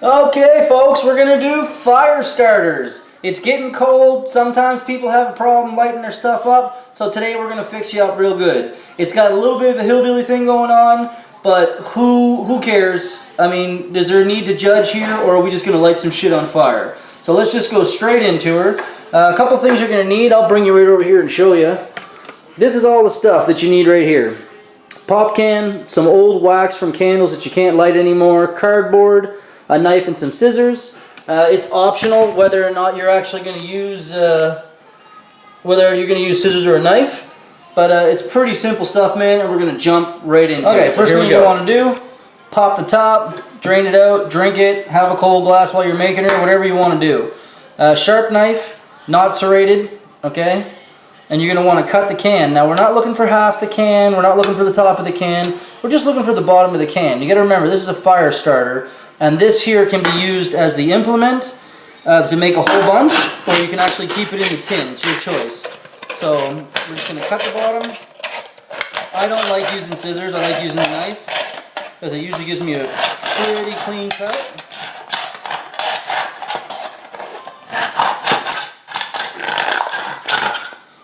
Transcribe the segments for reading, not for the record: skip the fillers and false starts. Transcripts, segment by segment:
Okay, folks, we're gonna do fire starters. It's getting cold. Sometimes people have a problem lighting their stuff up. So today we're gonna fix you up real good. It's got a little bit of a hillbilly thing going on, but who cares? I mean, is there a need to judge here, or are we just gonna light some shit on fire? So let's just go straight into her. A couple things you're gonna need. I'll bring you right over here and show you. This is all the stuff that you need right here. Pop can, some old wax from candles that you can't light anymore, cardboard, a knife and some scissors. It's optional whether or not you're actually going to use scissors or a knife, but it's pretty simple stuff, man, and we're going to jump right into it. Okay, first thing you want to do, pop the top, drain it out, drink it, have a cold glass while you're making it, whatever you want to do. Sharp knife, not serrated, okay? And you're going to want to cut the can. Now, we're not looking for half the can, we're not looking for the top of the can, we're just looking for the bottom of the can. You got to remember, this is a fire starter. And this here can be used as the implement to make a whole bunch, or you can actually keep it in the tin. It's your choice. So we're just going to cut the bottom. I don't like using scissors. I like using a knife because it usually gives me a pretty clean cut.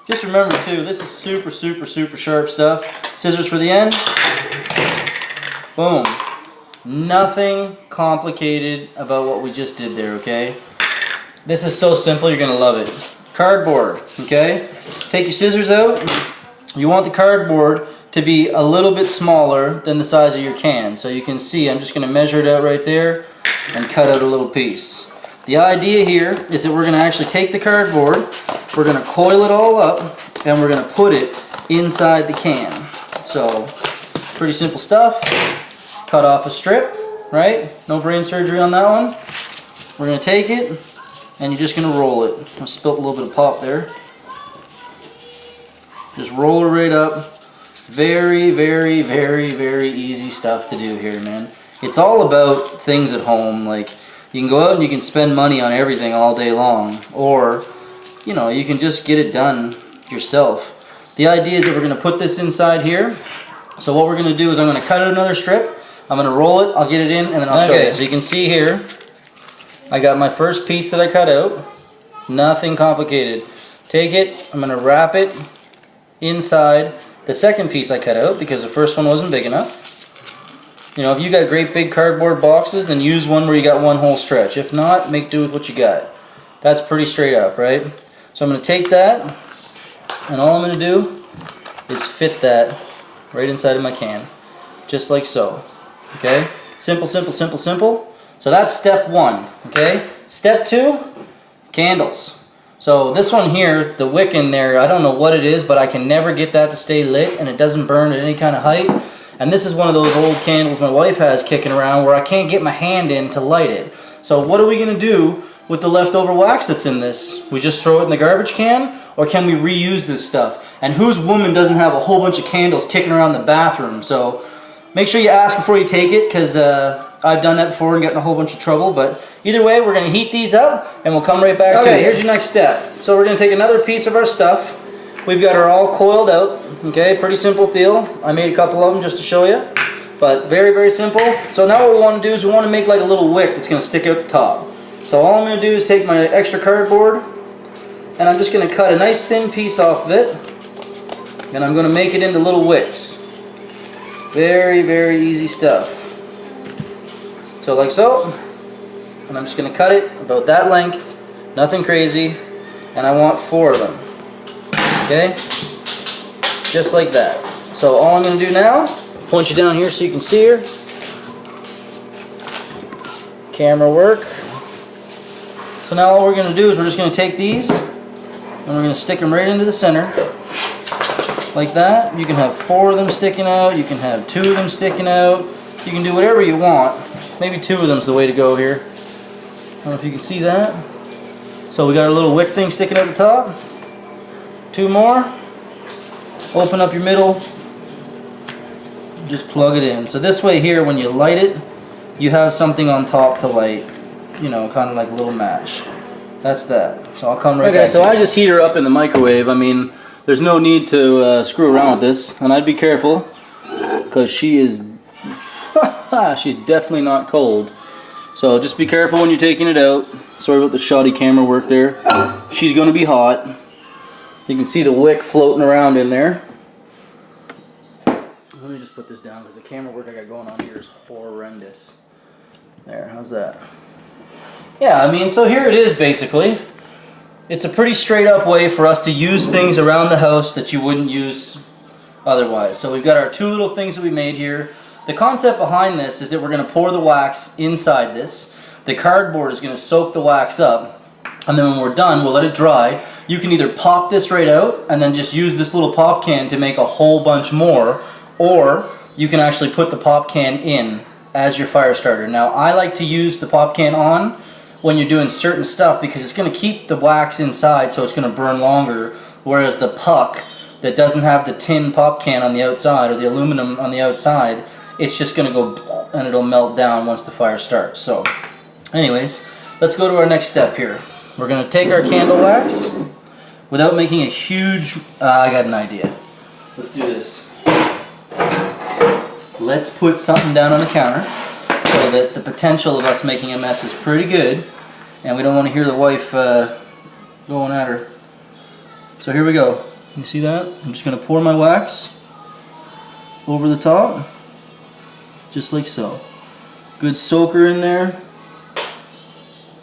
Just remember too, this is super sharp stuff. Scissors for the end. Boom. Nothing complicated about what we just did there, okay? This is so simple, you're gonna love it. Cardboard, okay? Take your scissors out. You want the cardboard to be a little bit smaller than the size of your can. So you can see, I'm just gonna measure it out right there and cut out a little piece. The idea here is that we're gonna actually take the cardboard, we're gonna coil it all up, and we're gonna put it inside the can. So, pretty simple stuff. Cut off a strip, right? No brain surgery on that one. We're going to take it, and you're just going to roll it. I spilled a little bit of pop there. Just roll it right up. Very easy stuff to do here, man. It's all about things at home. Like, you can go out and you can spend money on everything all day long. Or, you know, you can just get it done yourself. The idea is that we're going to put this inside here. So what we're going to do is I'm going to cut out another strip. I'm going to roll it, I'll get it in, and then I'll show you. So you can see here, I got my first piece that I cut out. Nothing complicated. Take it, I'm going to wrap it inside the second piece I cut out because the first one wasn't big enough. You know, if you got great big cardboard boxes, then use one where you got one whole stretch. If not, make do with what you got. That's pretty straight up, right? So I'm going to take that, and all I'm going to do is fit that right inside of my can. Just like so. Okay, simple. So that's step one, okay? Step two, candles. So this one here, the wick in there, I don't know what it is, but I can never get that to stay lit, and it doesn't burn at any kind of height. And this is one of those old candles my wife has kicking around where I can't get my hand in to light it. So what are we gonna do with the leftover wax that's in this? We just throw it in the garbage can, or can we reuse this stuff? And whose woman doesn't have a whole bunch of candles kicking around the bathroom? So make sure you ask before you take it, because I've done that before and gotten a whole bunch of trouble. But either way, we're going to heat these up, and we'll come right back to it. Okay, here's your next step. So we're going to take another piece of our stuff. We've got her all coiled out. Okay, pretty simple deal. I made a couple of them just to show you. But very simple. So now what we want to do is we want to make like a little wick that's going to stick out the top. So all I'm going to do is take my extra cardboard, and I'm just going to cut a nice thin piece off of it. And I'm going to make it into little wicks. Very easy stuff. So like so. And I'm just going to cut it about that length. Nothing crazy. And I want 4 of them. Okay? Just like that. So all I'm going to do now, point you down here so you can see her. Camera work. So now all we're going to do is we're just going to take these and we're going to stick them right into the center. Like that. You can have 4 of them sticking out, you can have 2 of them sticking out, you can do whatever you want. Maybe 2 of them is the way to go here. I don't know if you can see that. So we got our little wick thing sticking out the top. 2 more. Open up your middle. Just plug it in. So this way here, when you light it, you have something on top to light. You know, kind of like a little match. That's that. So I'll come right back. Okay, so I just heat her up in the microwave. I mean, there's no need to screw around with this, and I'd be careful because she is she's definitely not cold. So just be careful when you're taking it out. Sorry about the shoddy camera work there. She's going to be hot. You can see the wick floating around in there. Let me just put this down because the camera work I got going on here is horrendous. There, how's that? Yeah, I mean, so here it is basically. It's a pretty straight up way for us to use things around the house that you wouldn't use otherwise. So we've got our two little things that we made here. The concept behind this is that we're going to pour the wax inside this. The cardboard is going to soak the wax up, and then when we're done, we'll let it dry. You can either pop this right out and then just use this little pop can to make a whole bunch more, or you can actually put the pop can in as your fire starter. Now, I like to use the pop can on when you're doing certain stuff because it's going to keep the wax inside, so it's going to burn longer, whereas the puck that doesn't have the tin pop can on the outside or the aluminum on the outside, it's just going to go and it'll melt down once the fire starts. So anyways, let's go to our next step here. We're going to take our candle wax without making a huge... I got an idea. Let's do this. Let's put something down on the counter so that the potential of us making a mess is pretty good, and we don't want to hear the wife going at her. So here we go. You see that? I'm just going to pour my wax over the top. Just like so. Good soaker in there.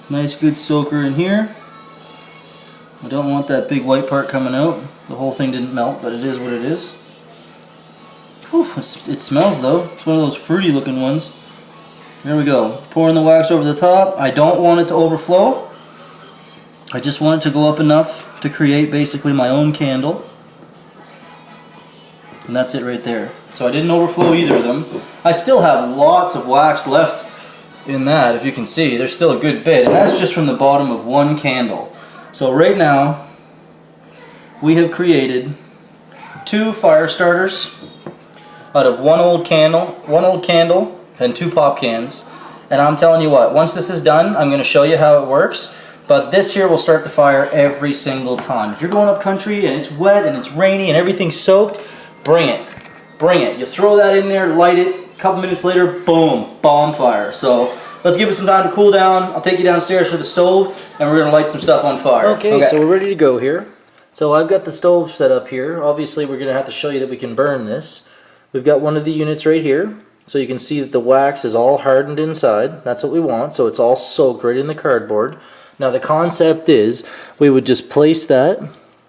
Nice good soaker in here. I don't want that big white part coming out. The whole thing didn't melt, but it is what it is. Whew, it smells though. It's one of those fruity looking ones. There we go. Pouring the wax over the top. I don't want it to overflow. I just want it to go up enough to create basically my own candle. And that's it right there. So I didn't overflow either of them. I still have lots of wax left in that, if you can see. There's still a good bit, and that's just from the bottom of one candle. So right now, we have created 2 fire starters out of one old candle and 2 pop cans. And I'm telling you what, once this is done, I'm going to show you how it works. But this here will start the fire every single time. If you're going up country and it's wet and it's rainy and everything's soaked, bring it. Bring it. You throw that in there, light it, a couple minutes later, boom, bonfire. So let's give it some time to cool down. I'll take you downstairs to the stove and we're going to light some stuff on fire. Okay, so we're ready to go here. So I've got the stove set up here. Obviously we're going to have to show you that we can burn this. We've got one of the units right here. So you can see that the wax is all hardened inside. That's what we want. So it's all soaked right in the cardboard. Now the concept is we would just place that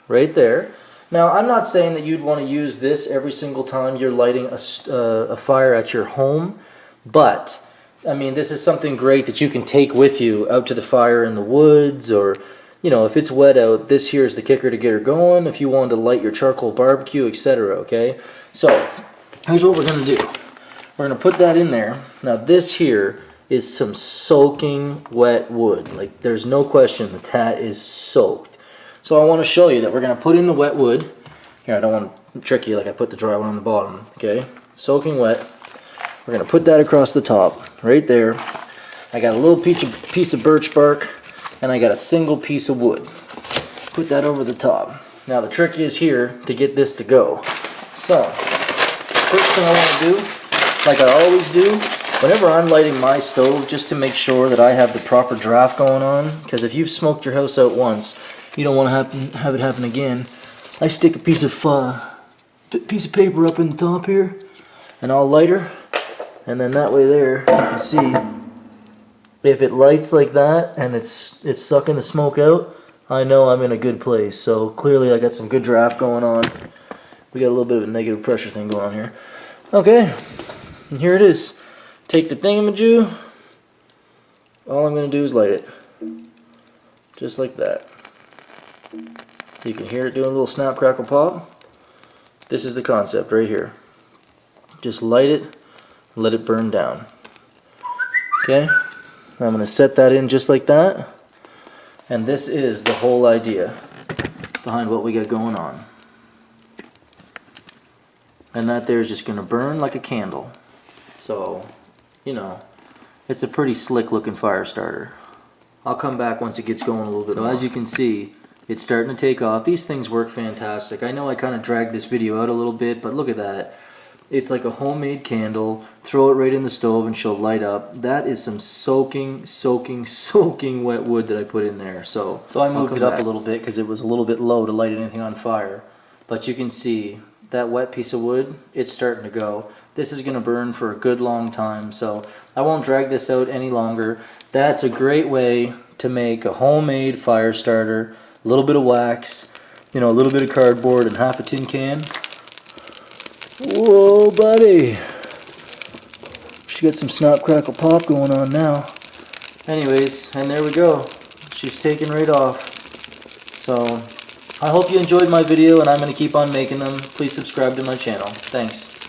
right there. Now I'm not saying that you'd want to use this every single time you're lighting a fire at your home, but I mean this is something great that you can take with you out to the fire in the woods, or you know, if it's wet out, this here is the kicker to get her going if you wanted to light your charcoal barbecue, etc. Okay, so here's what we're going to do. We're going to put that in there. Now this here is some soaking wet wood. Like there's no question that that is soaked. So I want to show you that we're going to put in the wet wood. Here, I don't want to trick you like I put the dry one on the bottom. Okay, soaking wet. We're going to put that across the top right there. I got a little piece of birch bark and I got a single piece of wood. Put that over the top. Now the trick is here to get this to go. So first thing I want to do, like I always do, whenever I'm lighting my stove, just to make sure that I have the proper draft going on, because if you've smoked your house out once, you don't want to have it happen again. I stick a piece of paper up in the top here, and I'll light her, and then that way there, you can see, if it lights like that and it's sucking the smoke out, I know I'm in a good place. So clearly I got some good draft going on. We got a little bit of a negative pressure thing going on here. Okay, and here it is. Take the thingamajig. All I'm going to do is light it. Just like that. You can hear it doing a little snap, crackle, pop. This is the concept right here. Just light it, let it burn down. Okay, I'm going to set that in just like that. And this is the whole idea behind what we got going on. And that there is just going to burn like a candle. So, you know, it's a pretty slick looking fire starter. I'll come back once it gets going a little bit more. So as you can see, it's starting to take off. These things work fantastic. I know I kind of dragged this video out a little bit, but look at that. It's like a homemade candle. Throw it right in the stove and she'll light up. That is some soaking wet wood that I put in there. So I moved it up a little bit because it was a little bit low to light anything on fire. But you can see that wet piece of wood, it's starting to go. This is going to burn for a good long time, so I won't drag this out any longer. That's a great way to make a homemade fire starter. A little bit of wax, you know, a little bit of cardboard and half a tin can. Whoa, buddy. She got some snap, crackle, pop going on now. Anyways, and there we go. She's taken right off. So I hope you enjoyed my video, and I'm going to keep on making them. Please subscribe to my channel. Thanks.